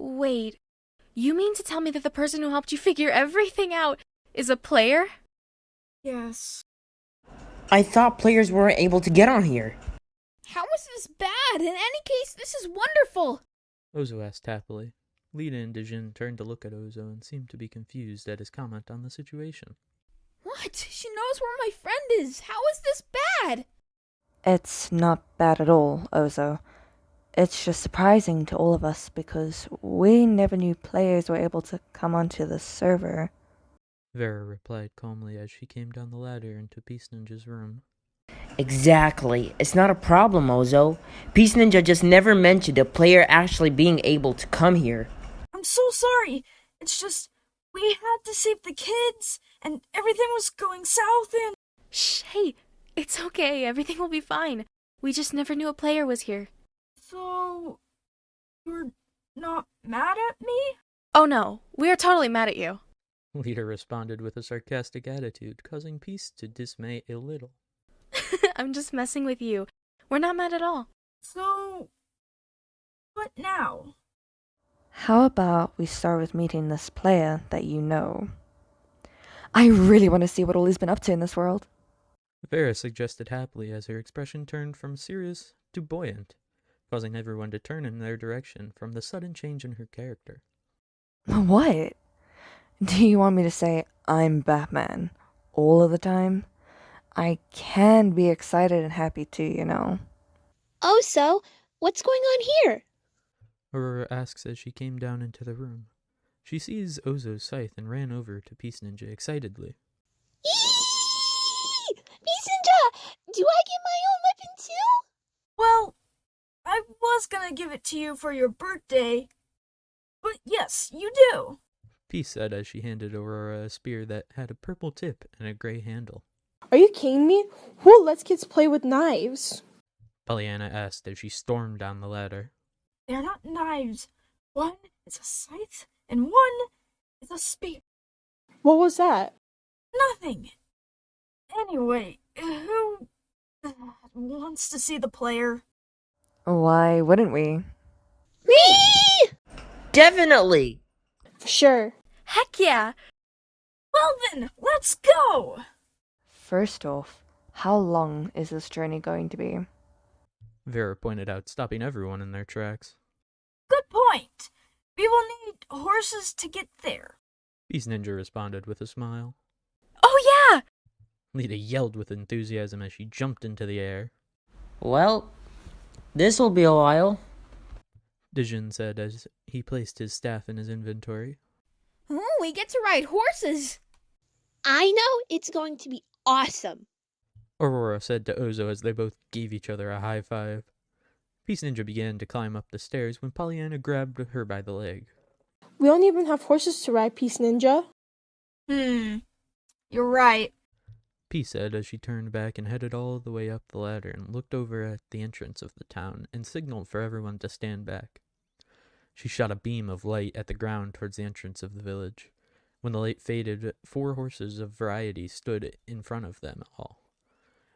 Wait, you mean to tell me that the person who helped you figure everything out is a player? Yes. I thought players weren't able to get on here. How is this bad? In any case, this is wonderful. Ouzo asked happily. Lita and Djinn turned to look at Ouzo and seemed to be confused at his comment on the situation. What? She knows where my friend is. How is this bad? It's not bad at all, Ouzo. It's just surprising to all of us because we never knew players were able to come onto the server. Vera replied calmly as she came down the ladder into Peace Ninja's room. Exactly. It's not a problem, Ouzo. Peace Ninja just never mentioned a player actually being able to come here. I'm so sorry. It's just, we had to save the kids, and everything was going south and... Shh, hey, it's okay. Everything will be fine. We just never knew a player was here. So... you're not mad at me? Oh no, we are totally mad at you. Lita responded with a sarcastic attitude, causing Peace to dismay a little. I'm just messing with you. We're not mad at all. So... what now? How about we start with meeting this player that you know? I really want to see what all he's been up to in this world. Vera suggested happily as her expression turned from serious to buoyant, causing everyone to turn in their direction from the sudden change in her character. What? Do you want me to say I'm Batman all of the time? I can be excited and happy too, you know. Oh, so what's going on here? Aurora asks as she came down into the room. She sees Ouzo's scythe and ran over to Peace Ninja excitedly. Eee! Peace Ninja! Do I get my own weapon too? Well, I was gonna give it to you for your birthday, but yes, you do. Peace said as she handed Aurora a spear that had a purple tip and a gray handle. Are you kidding me? Who lets kids play with knives? Pollyanna asked as she stormed down the ladder. They're not knives. One is a scythe, and one is a spear. What was that? Nothing. Anyway, who wants to see the player? Why wouldn't we? Me! Definitely! For sure. Heck yeah! Well then, let's go! First off, how long is this journey going to be? Vera pointed out, stopping everyone in their tracks. Good point. We will need horses to get there. Peace Ninja responded with a smile. Oh yeah! Lita yelled with enthusiasm as she jumped into the air. Well, this'll be a while. Djinn said as he placed his staff in his inventory. Oh, we get to ride horses. I know it's going to be awesome. Aurora said to Ouzo as they both gave each other a high five. Peace Ninja began to climb up the stairs when Pollyanna grabbed her by the leg. We don't even have horses to ride, Peace Ninja. You're right. Peace said as she turned back and headed all the way up the ladder and looked over at the entrance of the town and signaled for everyone to stand back. She shot a beam of light at the ground towards the entrance of the village. When the light faded, 4 horses of variety stood in front of them all.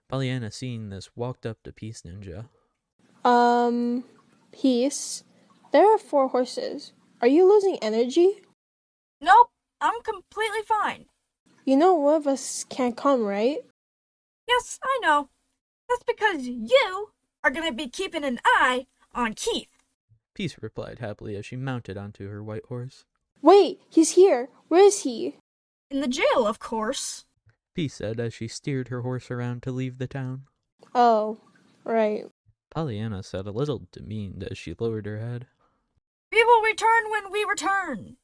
Pollyanna, seeing this, walked up to Peace Ninja. Peace. There are 4 horses. Are you losing energy? Nope, I'm completely fine. You know one of us can't come, right? Yes, I know. That's because you are gonna be keeping an eye on Kieth. Peace replied happily as she mounted onto her white horse. Wait, he's here. Where is he? In the jail, of course. Peace said as she steered her horse around to leave the town. Oh, right. Pollyanna said a little demeaned as she lowered her head. We will return when we return.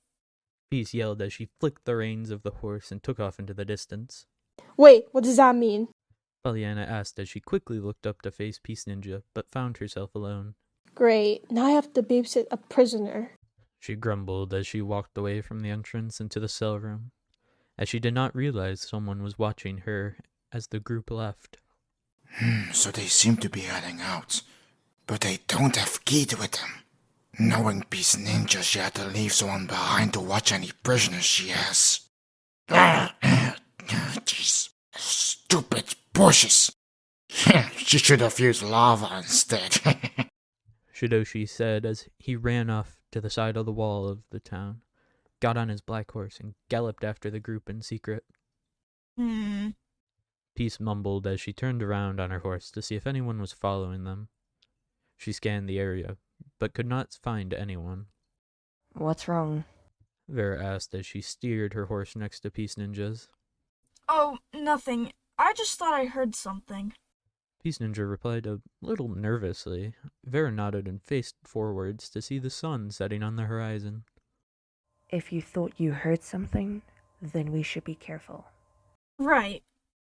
Peace yelled as she flicked the reins of the horse and took off into the distance. Wait, what does that mean? Pollyanna asked as she quickly looked up to face Peace Ninja, but found herself alone. Great, now I have to babysit a prisoner. She grumbled as she walked away from the entrance into the cell room, as she did not realize someone was watching her as the group left. So they seem to be heading out, but they don't have Kieth with them. Knowing Peace Ninja, she had to leave someone behind to watch any prisoners she has. Jeez, stupid bushes. She should have used lava instead. Shidoshi said as he ran off to the side of the wall of the town, got on his black horse, and galloped after the group in secret. Peace mumbled as she turned around on her horse to see if anyone was following them. She scanned the area, but could not find anyone. What's wrong? Vera asked as she steered her horse next to Peace Ninja's. Oh, nothing. I just thought I heard something. Peace Ninja replied a little nervously. Vera nodded and faced forwards to see the sun setting on the horizon. If you thought you heard something, then we should be careful. Right.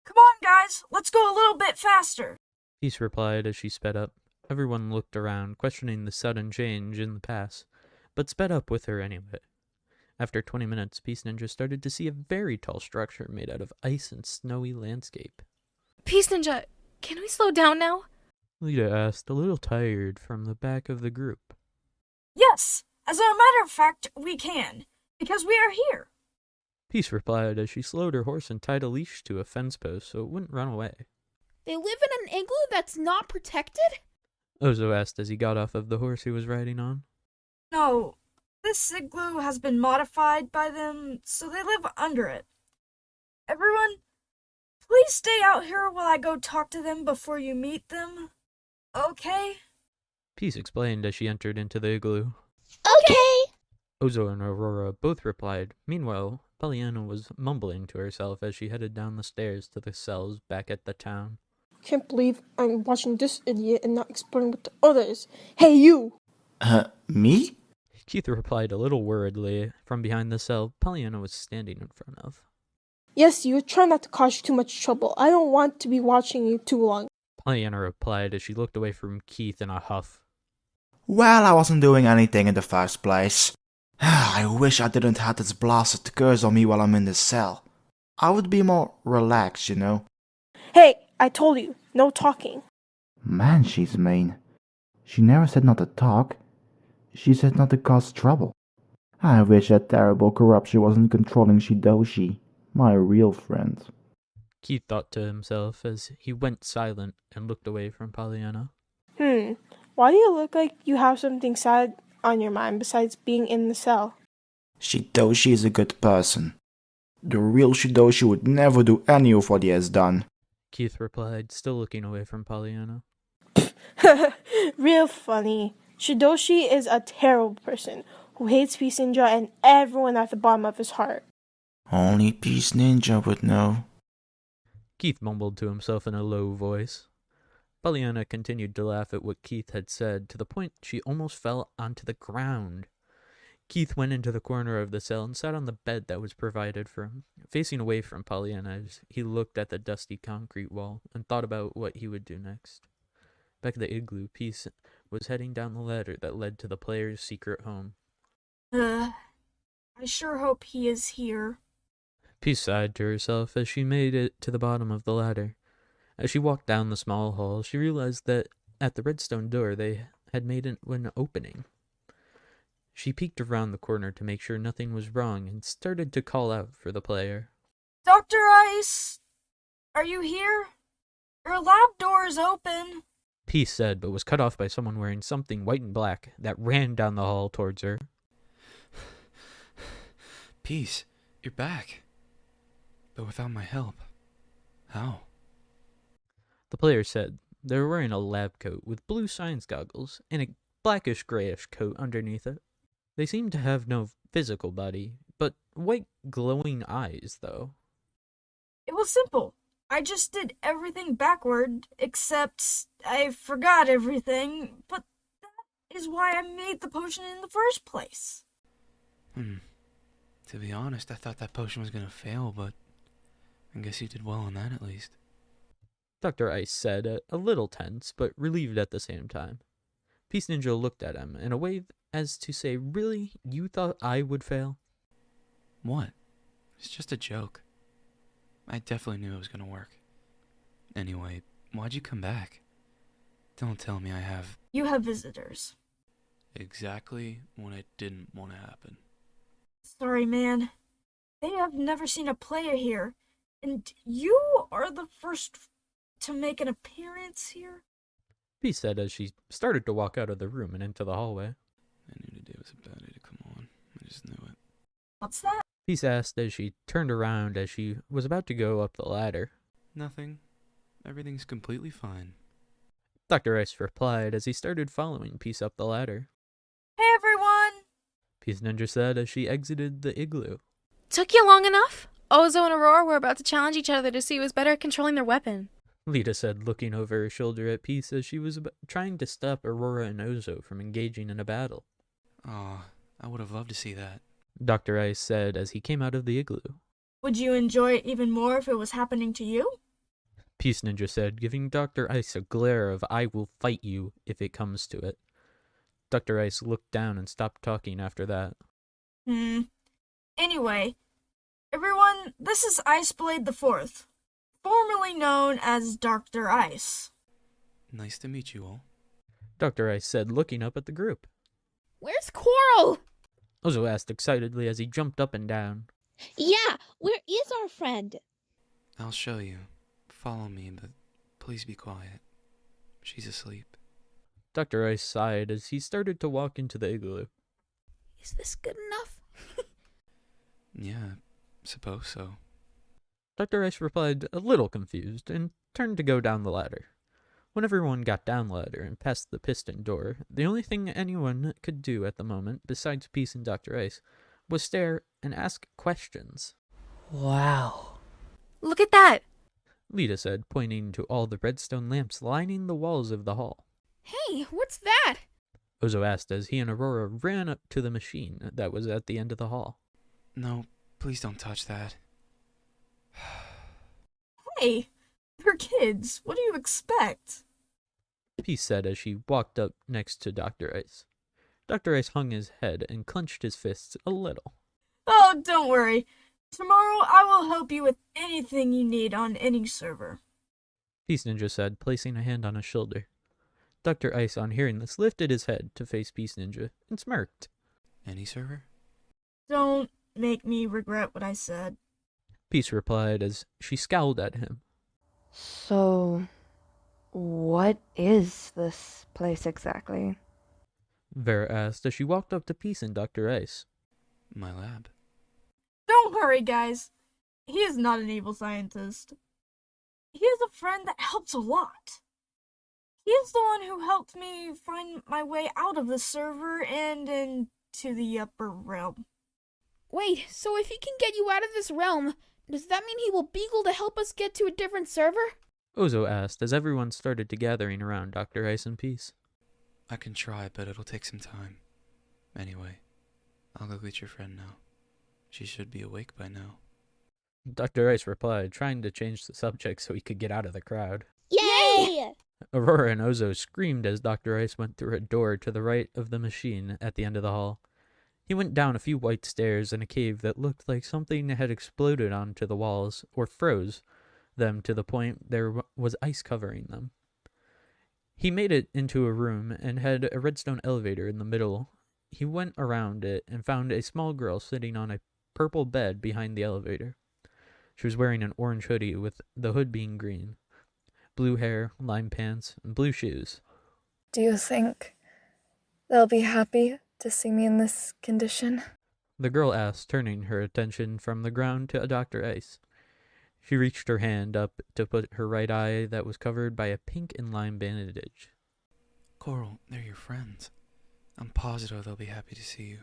Come on, guys. Let's go a little bit faster. Peace replied as she sped up. Everyone looked around, questioning the sudden change in the pass, but sped up with her anyway. After 20 minutes, Peace Ninja started to see a very tall structure made out of ice and snowy landscape. Peace Ninja, can we slow down now? Lita asked, a little tired, from the back of the group. Yes, as a matter of fact, we can, because we are here. Peace replied as she slowed her horse and tied a leash to a fence post so it wouldn't run away. They live in an igloo that's not protected? Ouzo asked as he got off of the horse he was riding on. No, this igloo has been modified by them, so they live under it. Everyone, please stay out here while I go talk to them before you meet them. Okay? Peace explained as she entered into the igloo. Okay! Ouzo and Aurora both replied. Meanwhile, Pollyanna was mumbling to herself as she headed down the stairs to the cells back at the town. Can't believe I'm watching this idiot and not exploring with the others. Hey, you! Me? Kieth replied a little worriedly from behind the cell Pollyanna was standing in front of. Yes, you. Try not to cause you too much trouble. I don't want to be watching you too long. Pollyanna replied as she looked away from Kieth in a huff. Well, I wasn't doing anything in the first place. I wish I didn't have this blasted curse on me while I'm in this cell. I would be more relaxed, you know. Hey, I told you, no talking. Man, she's mean. She never said not to talk. She said not to cause trouble. I wish that terrible corruption wasn't controlling Shidoshi, my real friend. Kieth thought to himself as he went silent and looked away from Pollyanna. Why do you look like you have something sad on your mind besides being in the cell? Shidoshi is a good person. The real Shidoshi would never do any of what he has done. Kieth replied, still looking away from Pollyanna. Real funny. Shidoshi is a terrible person who hates Peace Ninja and everyone at the bottom of his heart. Only Peace Ninja would know. Kieth mumbled to himself in a low voice. Pollyanna continued to laugh at what Kieth had said, to the point she almost fell onto the ground. Kieth went into the corner of the cell and sat on the bed that was provided for him, facing away from Pollyanna as he looked at the dusty concrete wall and thought about what he would do next. Back at the igloo, Peace was heading down the ladder that led to the player's secret home. I sure hope he is here. Peace sighed to herself as she made it to the bottom of the ladder. As she walked down the small hall, she realized that at the redstone door they had made an opening. She peeked around the corner to make sure nothing was wrong and started to call out for the player. Dr. Ice, are you here? Your lab door is open. Peace said, but was cut off by someone wearing something white and black that ran down the hall towards her. Peace, you're back. But without my help. How? The player said they were wearing a lab coat with blue science goggles and a blackish-grayish coat underneath it. They seemed to have no physical body, but white glowing eyes, though. It was simple. I just did everything backward, except I forgot everything, but that is why I made the potion in the first place. To be honest, I thought that potion was gonna fail, but I guess you did well on that at least. Dr. Ice said, a little tense, but relieved at the same time. Peace Ninja looked at him in a way as to say, really? You thought I would fail? What? It's just a joke. I definitely knew it was gonna work. Anyway, why'd you come back? Don't tell me I have... You have visitors. Exactly when I didn't want to happen. Sorry, man. They have never seen a player here, and you are the first to make an appearance here? Peace said as she started to walk out of the room and into the hallway. I knew today was a bad day to come on. I just knew it. What's that? Peace asked as she turned around as she was about to go up the ladder. Nothing. Everything's completely fine. Dr. Ice replied as he started following Peace up the ladder. Hey everyone! Peace Ninja said as she exited the igloo. Took you long enough? Ouzo and Aurora were about to challenge each other to see who was better at controlling their weapon. Lita said, looking over her shoulder at Peace as she was trying to stop Aurora and Ouzo from engaging in a battle. Aw, I would have loved to see that. Dr. Ice said as he came out of the igloo. Would you enjoy it even more if it was happening to you? Peace Ninja said, giving Dr. Ice a glare of "I will fight you if it comes to it." Dr. Ice looked down and stopped talking after that. Anyway, everyone, this is Iceblade IV, formerly known as Dr. Ice. Nice to meet you all. Dr. Ice said, looking up at the group. Where's Coral? Ouzo asked excitedly as he jumped up and down. Yeah, where is our friend? I'll show you. Follow me, but please be quiet. She's asleep. Dr. Ice sighed as he started to walk into the igloo. Is this good enough? Yeah, suppose so. Dr. Ice replied, a little confused, and turned to go down the ladder. When everyone got down the ladder and past the piston door, the only thing anyone could do at the moment, besides Peace and Dr. Ice, was stare and ask questions. Wow. Look at that! Lita said, pointing to all the redstone lamps lining the walls of the hall. Hey, what's that? Ouzo asked as he and Aurora ran up to the machine that was at the end of the hall. No, please don't touch that. Hey, they're kids. What do you expect? Peace said as she walked up next to Dr. Ice. Dr. Ice hung his head and clenched his fists a little. Oh, don't worry. Tomorrow I will help you with anything you need on any server. Peace Ninja said, placing a hand on his shoulder. Dr. Ice, on hearing this, lifted his head to face Peace Ninja and smirked. Any server? Don't make me regret what I said. Peace replied as she scowled at him. So, what is this place exactly? Vera asked as she walked up to Peace and Dr. Ice. My lab. Don't worry, guys. He is not an evil scientist. He is a friend that helps a lot. He is the one who helped me find my way out of the server and into the upper realm. Wait, so if he can get you out of this realm, does that mean he will beagle to help us get to a different server? Ouzo asked as everyone started to gathering around Dr. Ice and Peace. I can try, but it'll take some time. Anyway, I'll go get your friend now. She should be awake by now. Dr. Ice replied, trying to change the subject so he could get out of the crowd. Yay! Aurora and Ouzo screamed as Dr. Ice went through a door to the right of the machine at the end of the hall. He went down a few white stairs in a cave that looked like something had exploded onto the walls, or froze them to the point there was ice covering them. He made it into a room and had a redstone elevator in the middle. He went around it and found a small girl sitting on a purple bed behind the elevator. She was wearing an orange hoodie with the hood being green, blue hair, lime pants, and blue shoes. Do you think they'll be happy to see me in this condition? The girl asked, turning her attention from the ground to Dr. Ice. She reached her hand up to put her right eye that was covered by a pink and lime bandage. Coral, they're your friends. I'm positive they'll be happy to see you.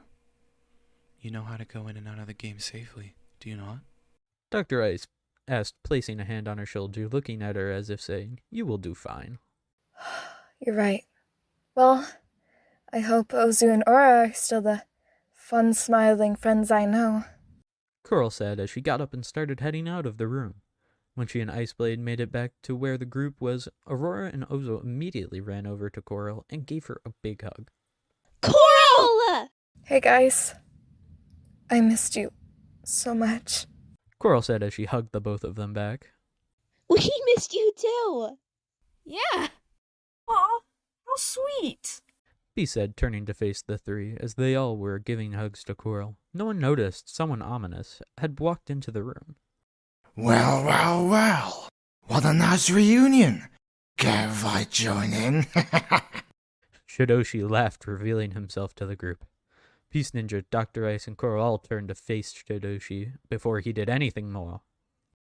You know how to go in and out of the game safely, do you not? Dr. Ice asked, placing a hand on her shoulder, looking at her as if saying, "You will do fine." You're right. Well, I hope Ouzo and Aura are still the fun, smiling friends I know. Coral said as she got up and started heading out of the room. When she and Iceblade made it back to where the group was, Aurora and Ouzo immediately ran over to Coral and gave her a big hug. Coral! Hey guys. I missed you so much. Coral said as she hugged the both of them back. We missed you too. Yeah. Aw, how sweet. Peace said, turning to face the three, as they all were giving hugs to Coral. No one noticed someone ominous had walked into the room. Well, well, well. What a nice reunion. Care if I join in? Shidoshi laughed, revealing himself to the group. Peace Ninja, Dr. Ice, and Coral all turned to face Shidoshi before he did anything more.